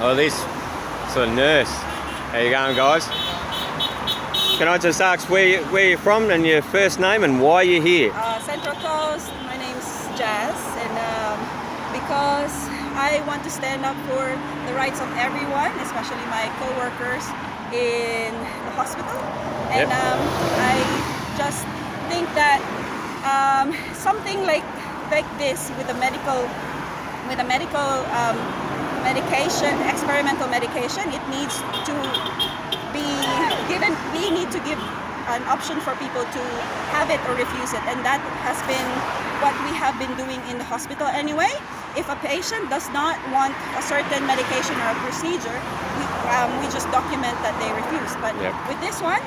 Oh, this sort of nurse. How you going, guys? Can I just ask where you're from and your first name and why you're here? Central Coast. My name's Jazz, and because I want to stand up for the rights of everyone, especially my co-workers in the hospital, and I just think that something like this with a medical medication, experimental medication, it needs to be given. We need to give an option for people to have it or refuse it, and that has been what we have been doing in the hospital anyway. If a patient does not want a certain medication or a procedure, we just document that they refuse. But with this one,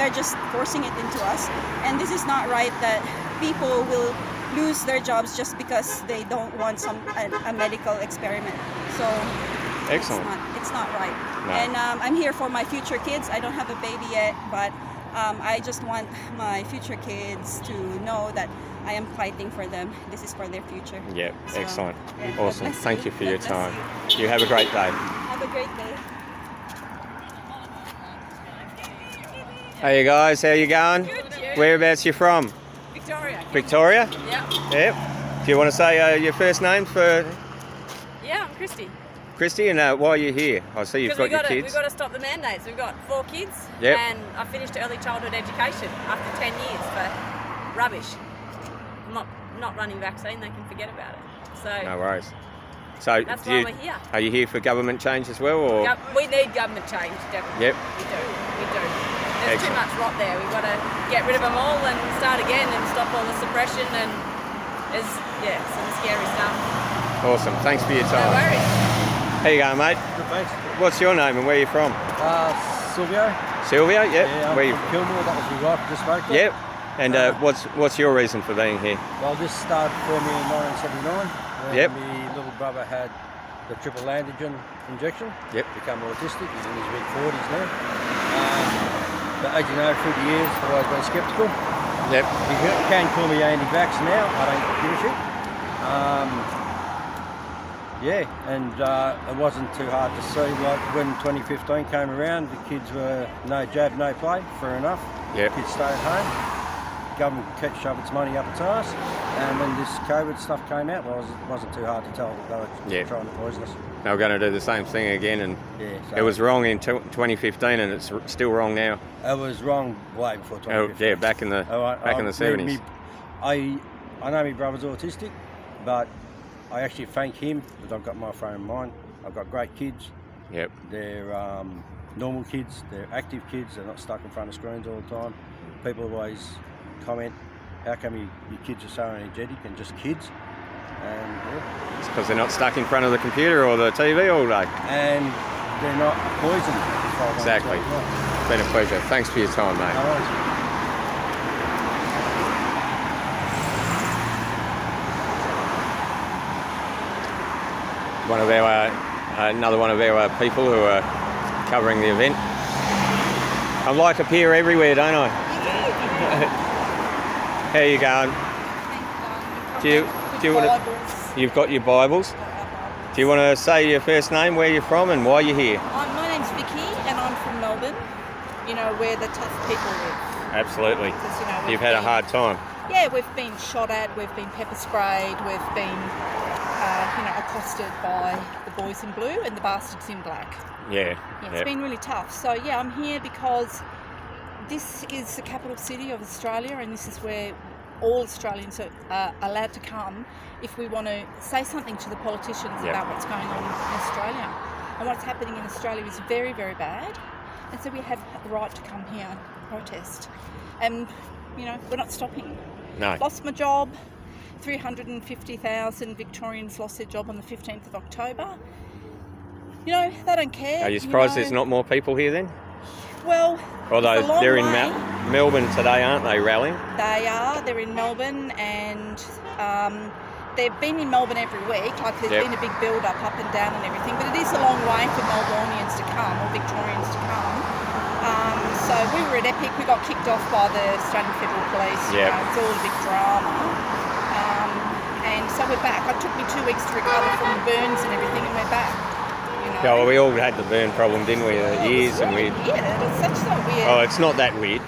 they're just forcing it into us, and this is not right. That people will lose their jobs just because they don't want a medical experiment. So excellent. It's not right. No. And I'm here for my future kids. I don't have a baby yet, but I just want my future kids to know that I am fighting for them. This is for their future. Yep, So, excellent. yeah, Awesome. Thank you for your God time. bless You have a great day. Have a great day. Hey guys, how you going? Good, you? Whereabouts you from? Victoria. Victoria? Yeah. Yep. Do you want to say your first name for Yeah, I'm Christy. Christy and why are you here? I see you've got your kids. We've got to stop the mandates. We've got 4 kids. Yep. And I finished early childhood education after 10 years for rubbish. I'm not running vaccine. They can forget about it. So No worries. So that's why we're here. Are you here for government change as well, or? We need government change, definitely. Yep. We do. There's too Excellent. much rot there. We've got to get rid of them all and start again and stop all the suppression and there's some scary stuff. Awesome. Thanks for your No time. worries. How you going, mate? Good, thanks. What's your name and where are you from? Silvio. Sylvia. Yep. Yeah, I'm Where you? from Kilmore. That was your wife I just spoke to. Yep. And what's your reason for being here? Well, this started for me in 1979 when Yep. my little brother had the triple antigen injection. Yep. Become autistic. He's in his mid-40s now. But as you know, through the years, I've always been sceptical. Yep. You can call me anti-vax now. I don't give a shit. And it wasn't too hard to see. Like when 2015 came around, the kids were no jab, no play. Fair enough. Yep. Kids stay at home. Government kept shoving its money up its arse. And when this COVID stuff came out, well, it wasn't too hard to tell that they were trying to poison us. They were going to do the same thing again, and So it was wrong in 2015, and it's still wrong now. It was wrong way before 2015. Oh, yeah, back in the back in the 70s. I know my brother's autistic, but I actually thank him because I've got my frame of mind. I've got great kids. Yep. They're normal kids. They're active kids. They're not stuck in front of screens all the time. People always comment, how come your kids are so energetic and just kids? And It's because they're not stuck in front of the computer or the TV all day. and they're not poisoned. As far as I'm Exactly. concerned. Yeah. It's been a pleasure. Thanks for your time, mate. No worries. Another one of our people who are covering the event. I like appear everywhere, don't I? How you going? Do you want to? You've got your Bibles. Do you want to say your first name, where you're from, and why you're here? My name's Vicky, and I'm from Melbourne. You know, where the tough people live. Absolutely. 'Cause, you know, we've You've had a been- hard time. Yeah, we've been shot at, we've been pepper sprayed, we've been, accosted by the boys in blue and the bastards in black. Yeah. Yeah, it's been really tough. So yeah, I'm here because this is the capital city of Australia, and this is where all Australians are allowed to come if we want to say something to the politicians Yep. about what's going on in Australia. And what's happening in Australia is very, very bad. And so we have the right to come here and protest. And, we're not stopping. No. Lost my job. 350,000 Victorians lost their job on the 15th of October. They don't care. Are you surprised there's not more people here then? Well, Although it's a long they're in way. Melbourne today, aren't they, rallying? They're in Melbourne, and they've been in Melbourne every week. Like there's Yep. been a big build-up and down and everything, but it is a long way for Melbournians to come, or Victorians to come. So we were at Epic, we got kicked off by the Australian Federal Police. Yep. It's all a big drama. And so we're back. It took me 2 weeks to recover from the burns and everything, and we're back. know. Yeah, well, we all had the burn problem, didn't we? Years and we. Yeah, it's such so weird. Oh, it's not that weird.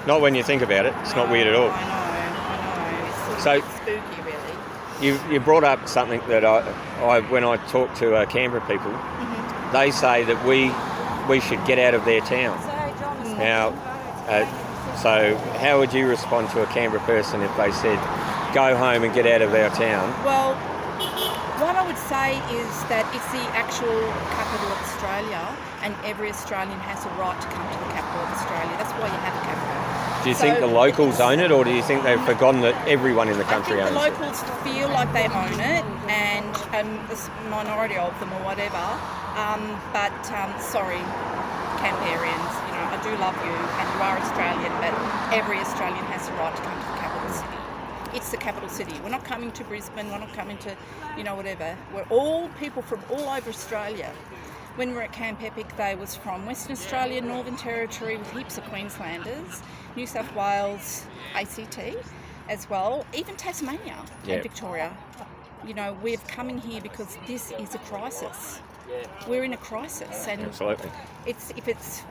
Not when you think about it. It's not weird at all. I know. It's So- sort of spooky, really. You brought up something that I when I talk to Canberra people, they say that we should get out of their town. Now, so how would you respond to a Canberra person if they said, go home and get out of our town? Well, what I would say is that it's the actual capital of Australia, and every Australian has a right to come to the capital of Australia. That's why you have a capital. Do you think the locals own it, or do you think they've forgotten that everyone in the country I think owns the locals feel like they own it, and a minority of them or whatever. But sorry, Canberrians, I do love you, and you are Australian, but every Australian has the right to come to the capital city. It's the capital city. We're not coming to Brisbane. We're not coming to, whatever. We're all people from all over Australia. When we were at Camp Epic, they was from Western Australia, Northern Territory, with heaps of Queenslanders, New South Wales, ACT as well, even Tasmania and Victoria. We're coming here because this is a crisis. We're in a crisis, and Absolutely.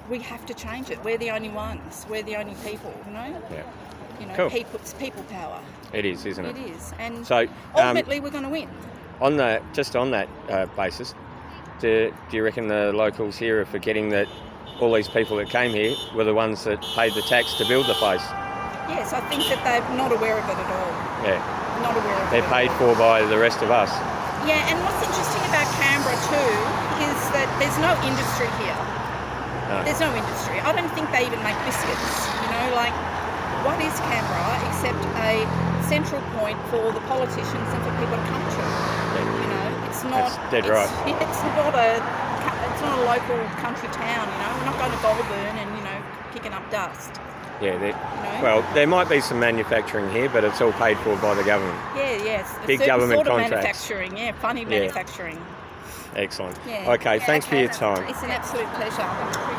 we have to change it. We're the only ones. We're the only people. Yeah. Cool. It's people power. It is, isn't it? It is, and So, ultimately we're going to win. on that basis, do you reckon the locals here are forgetting that all these people that came here were the ones that paid the tax to build the place? Yes, I think that they're not aware of it at all. Yeah. Not aware of it. They're paid for by the rest of us. Yeah, and what's interesting about Canberra too is that there's no industry here. No. There's no industry. I don't think they even make biscuits. What is Canberra except a central point for the politicians and for people to come to? It's not. That's dead right. It's not a local country town. We're not going to Goulburn and picking up dust. Yeah. Well, there might be some manufacturing here, but it's all paid for by the government. Yeah. Yes. Big a certain government sort of contracts. manufacturing. Yeah. Funny manufacturing. Excellent. Yeah. Okay. Thanks for your time. It's an absolute pleasure.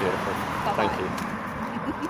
Beautiful. Bye-bye. Thank you.